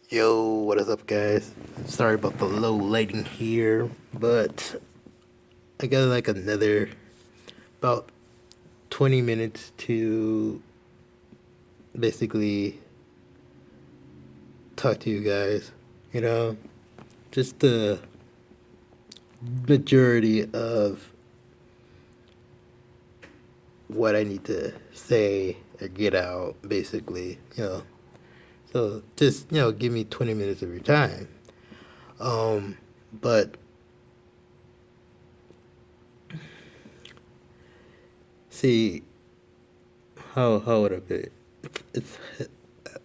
Yo, what is up, guys? Sorry about the low lighting here, but I got like another about 20 minutes to basically talk to you guys. You know, just the majority of what I need to say or get out, basically. So just give me 20 minutes of your time. But see, how would I put it? It's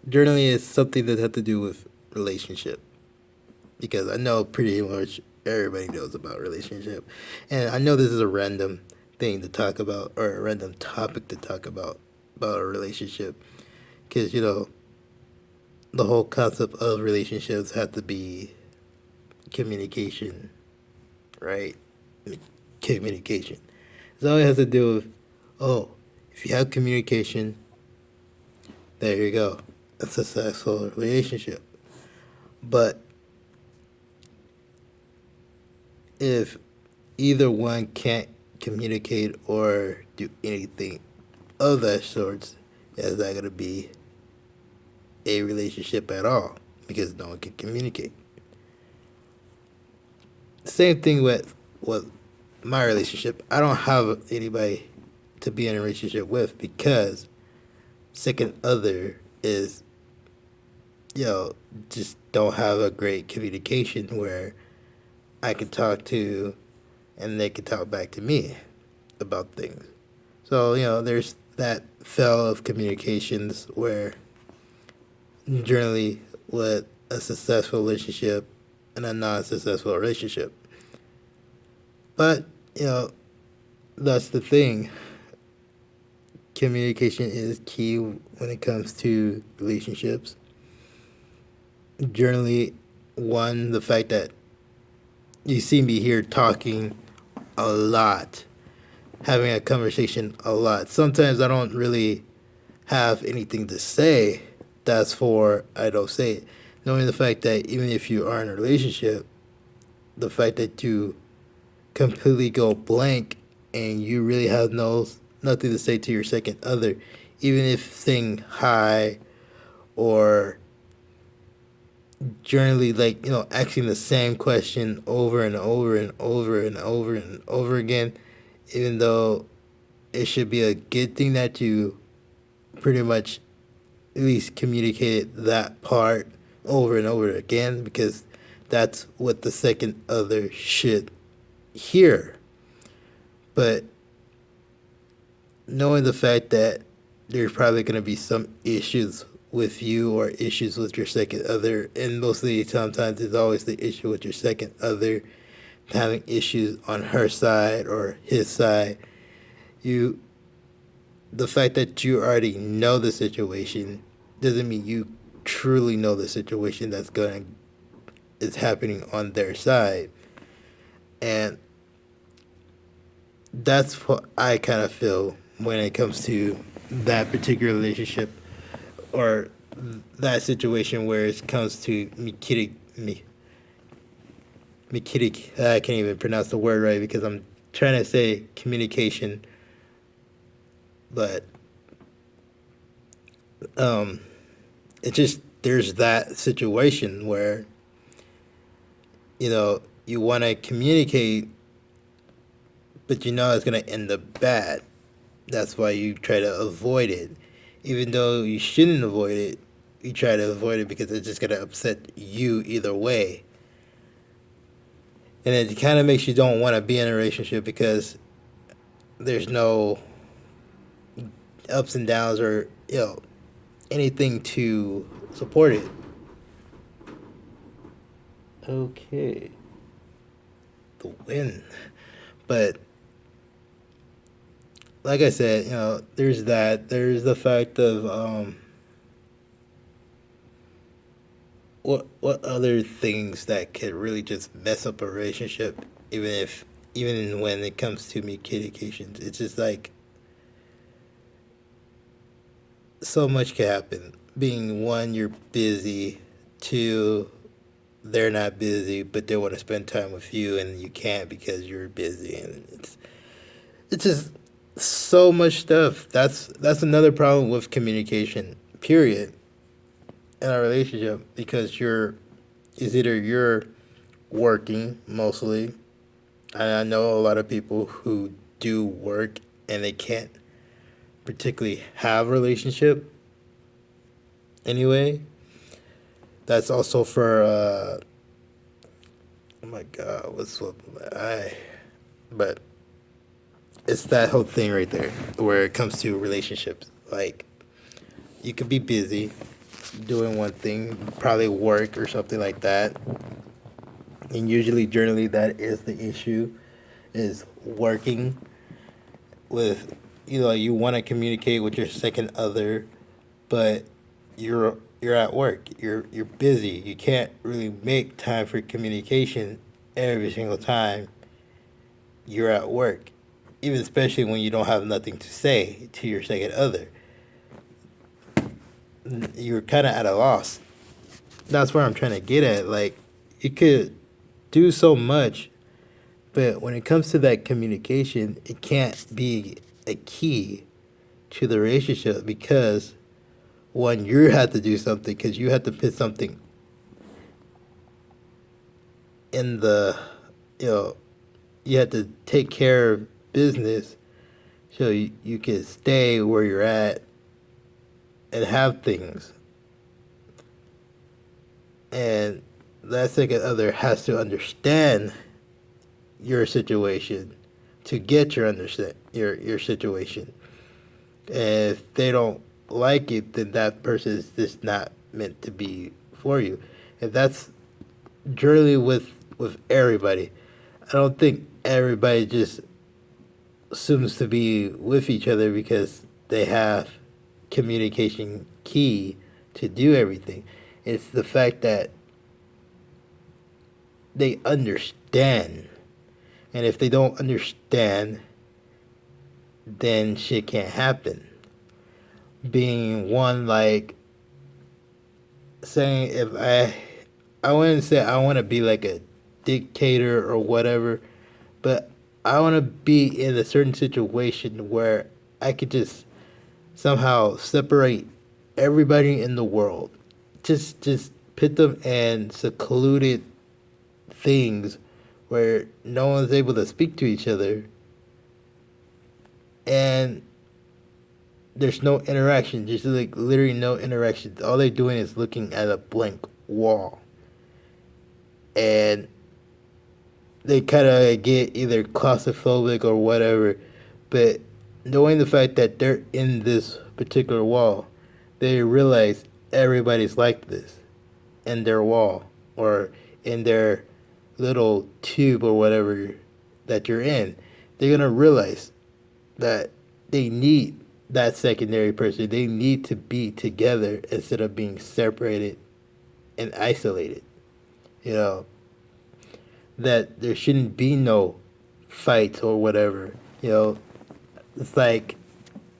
journaling is something that has to do with relationship because I know pretty much everybody knows about relationship, and I know this is a random thing to talk about or a random topic to talk about a relationship because the whole concept of relationships have to be communication, right? Communication. So it has to do with oh, if you have communication, there you go, a successful relationship. But if either one can't communicate or do anything of that sort, it's not going to be a relationship at all because no one can communicate. Same thing with my relationship. I don't have anybody to be in a relationship with because second other is just don't have a great communication where I can talk to and they can talk back to me about things. So, there's that fell of communications where generally with a successful relationship and a non successful relationship. But, that's the thing. Communication is key when it comes to relationships. Generally, one, the fact that you see me here talking a lot, having a conversation a lot. Sometimes I don't really have anything to say. That's for I don't say it. Knowing the fact that even if you are in a relationship, the fact that you completely go blank and you really have nothing to say to your second other, even if saying hi or generally asking the same question over and over and over and over and over again, even though it should be a good thing that you pretty much at least communicated that part over and over again because that's what the second other should hear. But knowing the fact that there's probably going to be some issues with you or issues with your second other, and mostly sometimes it's always the issue with your second other having issues on her side or his side. You, the fact that you already know the situation doesn't mean you truly know the situation that's going is happening on their side, and that's what I kind of feel when it comes to that particular relationship or that situation where it comes to me, I can't even pronounce the word right because I'm trying to say communication, but um, it just there's that situation where you want to communicate, but you know it's gonna end up bad. That's why you try to avoid it, even though you shouldn't avoid it. You try to avoid it because it's just gonna upset you either way, and it kind of makes you don't want to be in a relationship because there's no ups and downs or anything to support it. Okay, the win, but like I said, there's that. There's the fact of what other things that could really just mess up a relationship, even when it comes to communications. It's just like so much can happen. Being one, you're busy. to they're not busy, but they want to spend time with you, and you can't because you're busy, and it's just so much stuff. That's another problem with communication. Period. In a relationship, because is either you're working mostly, and I know a lot of people who do work and they can't particularly have a relationship anyway. That's also for oh my god, what's up with my eye? But it's that whole thing right there where it comes to relationships. Like, you could be busy doing one thing, probably work or something like that. And usually, generally, that is the issue, is working with, you want to communicate with your second other, but you're at work. You're busy. You can't really make time for communication every single time you're at work, even especially when you don't have nothing to say to your second other. You're kind of at a loss. That's where I'm trying to get at. Like, you could do so much, but when it comes to that communication, it can't be a key to the relationship because one, you have to do something because you have to put something in the, you know, you have to take care of business so you can stay where you're at and have things. And that second other has to understand your situation to get your situation. And if they don't like it, then that person is just not meant to be for you. And that's generally with everybody. I don't think everybody just assumes to be with each other because they have communication key to do everything. It's the fact that they understand. And if they don't understand, then shit can't happen. Being one, like, saying, if I wouldn't say I want to be like a dictator or whatever, but I want to be in a certain situation where I could just somehow separate everybody in the world. Just put them in secluded things where no one's able to speak to each other and there's no interaction, just like literally no interaction. All they're doing is looking at a blank wall. And they kind of get either claustrophobic or whatever, but knowing the fact that they're in this particular wall, they realize everybody's like this in their wall or in their little tube or whatever that you're in. They're going to realize that they need that secondary person. They need to be together instead of being separated and isolated. You know, that there shouldn't be no fights or whatever. You know, it's like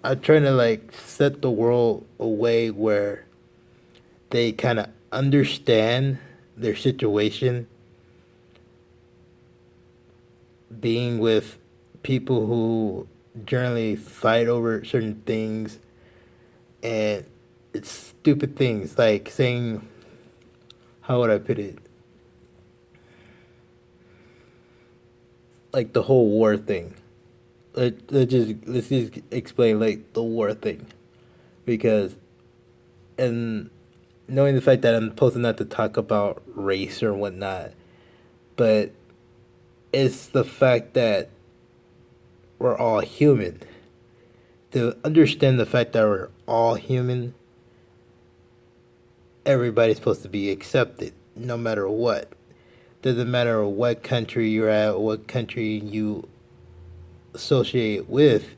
I'm trying to like set the world a way where they kind of understand their situation, being with people who generally fight over certain things, and it's stupid things like saying, how would I put it? Like the whole war thing. Let's just explain like the war thing, because and knowing the fact that I'm supposed not to talk about race or whatnot, but it's the fact that we're all human. To understand the fact that we're all human, everybody's supposed to be accepted, no matter what. Doesn't matter what country you're at, what country you associate with.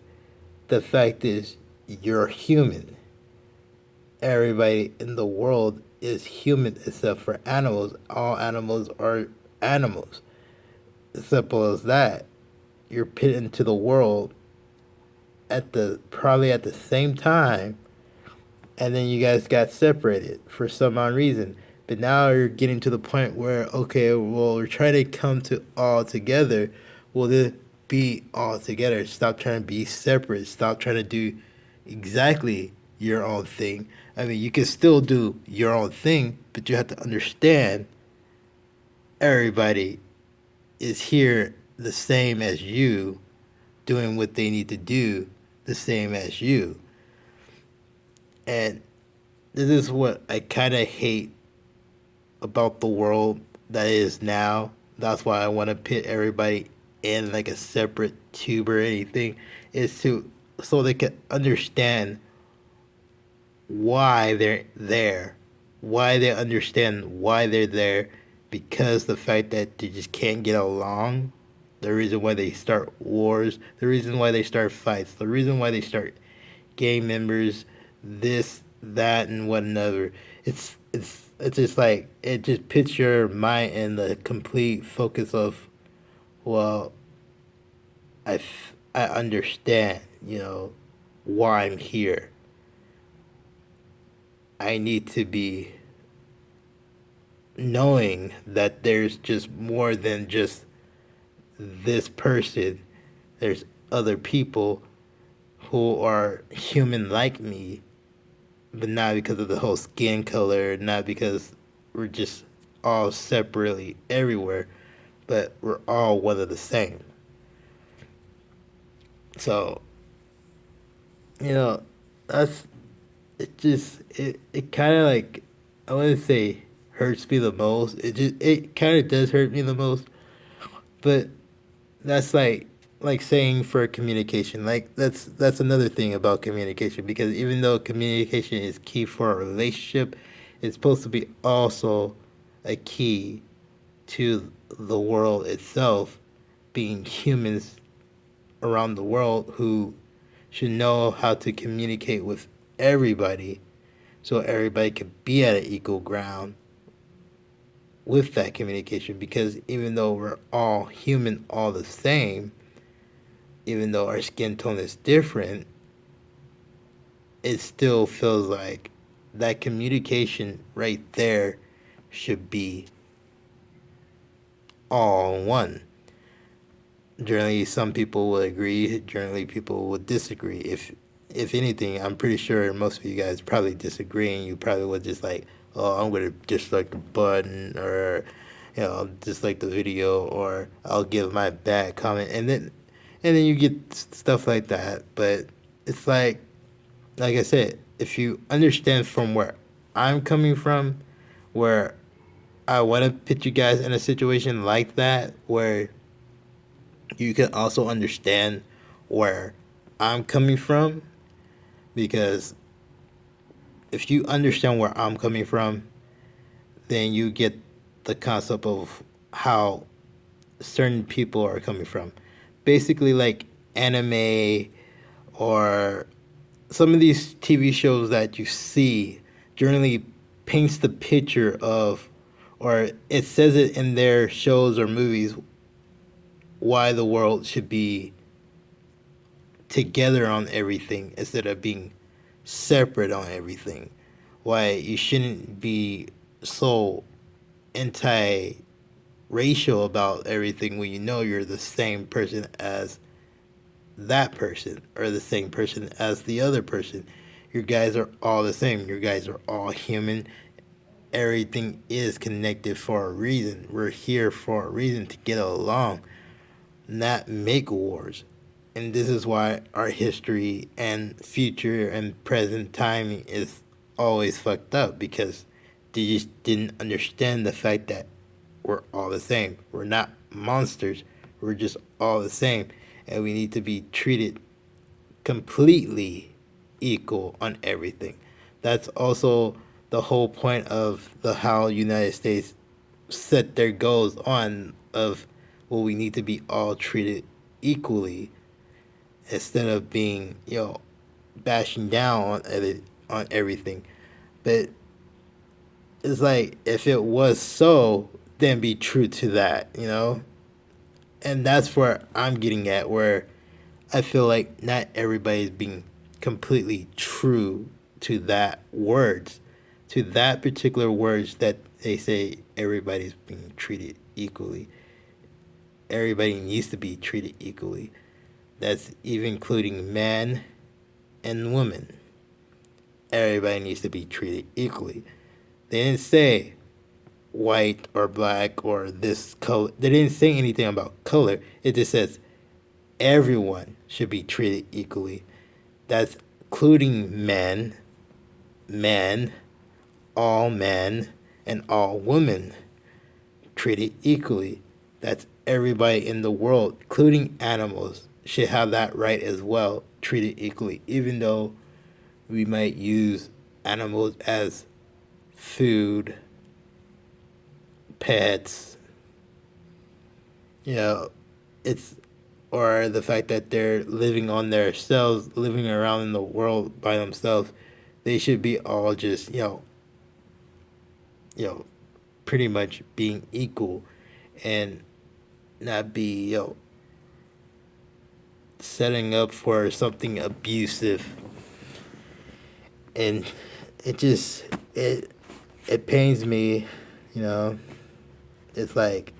The fact is, you're human. Everybody in the world is human except for animals. All animals are animals. Simple as that. You're put into the world probably at the same time, and then you guys got separated for some odd reason. But now you're getting to the point where, okay, well, we're trying to come to all together. Well, then be all together. Stop trying to be separate. Stop trying to do exactly your own thing. I mean, you can still do your own thing, but you have to understand everybody is here the same as you, doing what they need to do the same as you. And this is what I kind of hate about the world that is now. That's why I want to put everybody in like a separate tube or anything, is to so they can understand why they're there, why they understand why they're there, because the fact that they just can't get along, the reason why they start wars, the reason why they start fights, the reason why they start gang members, this, that, and what another. It's just like it just puts your mind in the complete focus of, well, I understand, why I'm here. I need to be knowing that there's just more than just this person. There's other people who are human like me, but not because of the whole skin color, not because we're just all separately everywhere, but we're all one of the same. So, you know, that's it kind of like, I wouldn't say hurts me the most. It kind of does hurt me the most, but that's like saying for communication. Like that's another thing about communication, because even though communication is key for a relationship, it's supposed to be also a key to the world itself, being humans around the world who should know how to communicate with everybody, so everybody can be at an equal ground with that communication. Because even though we're all human, all the same, even though our skin tone is different, it still feels like that communication right there should be all one. Generally, some people will agree. Generally, people will disagree. If anything, I'm pretty sure most of you guys probably disagree, and you probably would just like, oh, I'm gonna dislike the button, or dislike the video, or I'll give my bad comment, and then you get stuff like that. But it's like I said, if you understand from where I'm coming from, where I want to put you guys in a situation like that, where you can also understand where I'm coming from. Because if you understand where I'm coming from, then you get the concept of how certain people are coming from. Basically, like anime, or some of these TV shows that you see generally paints the picture of, or it says it in their shows or movies, why the world should be together on everything instead of being separate on everything. Why you shouldn't be so anti racial about everything when you know you're the same person as that person, or the same person as the other person. You guys are all the same. You guys are all human. Everything is connected for a reason. We're here for a reason, to get along, not make wars. And this is why our history and future and present timing is always fucked up, because they just didn't understand the fact that we're all the same. We're not monsters. We're just all the same. And we need to be treated completely equal on everything. That's also the whole point of the how United States set their goals on, of, well, we need to be all treated equally, instead of being, bashing down on everything. But it's like, if it was so, then be true to that. And that's where I'm getting at, where I feel like not everybody is being completely true to that words. to that particular words that they say everybody's being treated equally. Everybody needs to be treated equally. That's even including man and woman. Everybody needs to be treated equally. They didn't say white or black or this color. They didn't say anything about color. It just says everyone should be treated equally. That's including men, all men, and all women treated equally. That's everybody in the world, including animals, should have that right as well, treated equally, even though we might use animals as food, pets, you know, it's or the fact that they're living on themselves, living around in the world by themselves, they should be all just, pretty much being equal and not be, setting up for something abusive. And it just it pains me, you know. It's like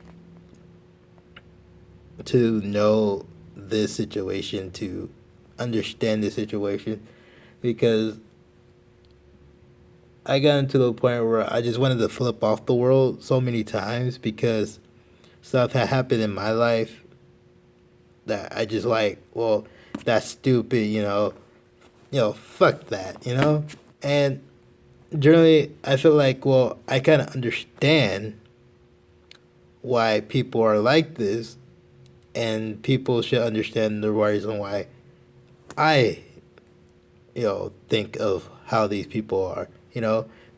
to know this situation, to understand the situation, because I got into the point where I just wanted to flip off the world so many times because stuff had happened in my life that I just like, well, that's stupid, fuck that, And generally, I feel like, well, I kind of understand why people are like this, and people should understand the reason why I, think of how these people are,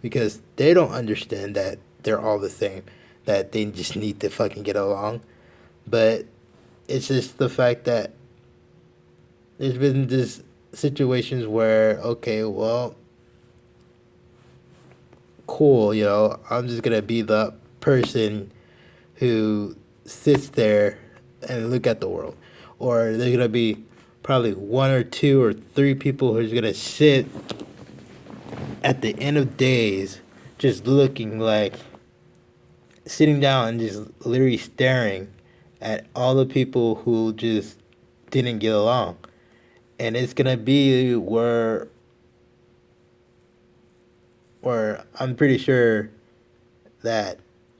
because they don't understand that they're all the same, that they just need to fucking get along. But it's just the fact that there's been this situations where, okay, well, cool, I'm just gonna be the person who sits there and look at the world. Or there's gonna be probably one or two or three people who's gonna sit at the end of days just looking like sitting down and just literally staring at all the people who just didn't get along. And it's gonna be where I'm pretty sure that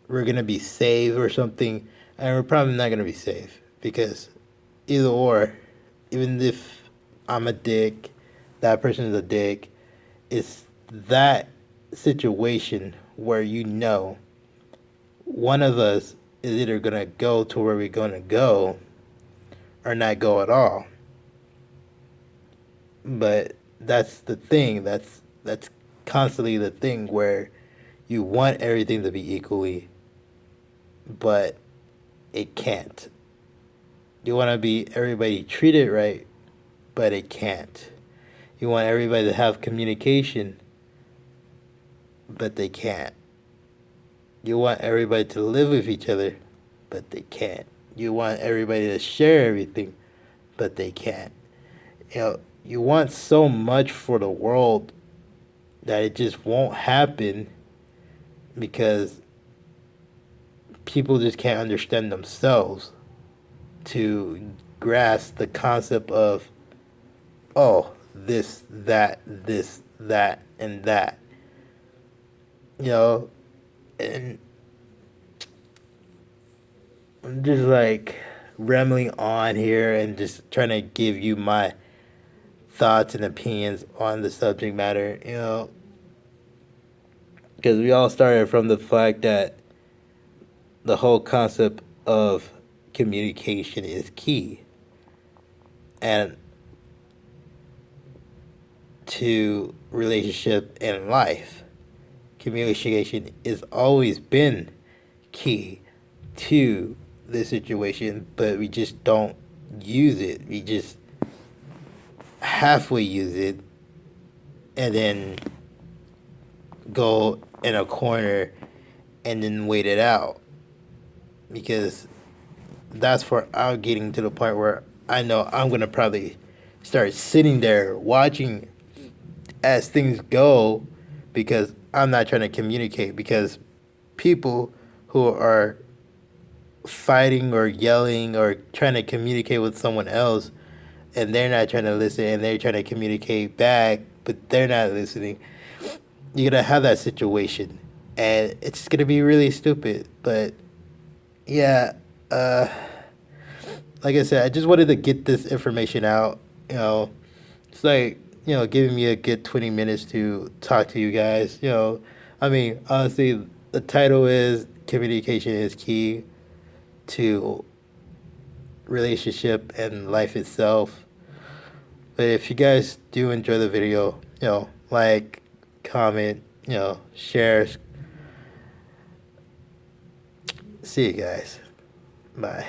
we're gonna be saved or something, and we're probably not gonna be safe because either or, even if I'm a dick, that person is a dick, it's that situation where one of us is either gonna go to where we're gonna go or not go at all. But that's the thing. That's constantly the thing where you want everything to be equally, but it can't. You want to be everybody treated right, but it can't. You want everybody to have communication, but they can't. You want everybody to live with each other, but they can't. You want everybody to share everything, but they can't. You want so much for the world that it just won't happen because people just can't understand themselves to grasp the concept of, oh, this, that, and that. And I'm just like rambling on here and just trying to give you my thoughts and opinions on the subject matter, because we all started from the fact that the whole concept of communication is key. And to relationship and life, communication has always been key to the situation, but we just don't use it. We just halfway use it and then go in a corner and then wait it out, because that's where I'm getting to the point where I know I'm gonna probably start sitting there watching as things go, because I'm not trying to communicate, because people who are fighting or yelling or trying to communicate with someone else, and they're not trying to listen, and they're trying to communicate back but they're not listening, you're gonna have that situation, and it's gonna be really stupid. But yeah, uh, like I said, I just wanted to get this information out. You know, it's like, giving me a good 20 minutes to talk to you guys. I mean, honestly, the title is "Communication is Key to Relationship and Life Itself." But if you guys do enjoy the video, like, comment, share. See you guys. Bye.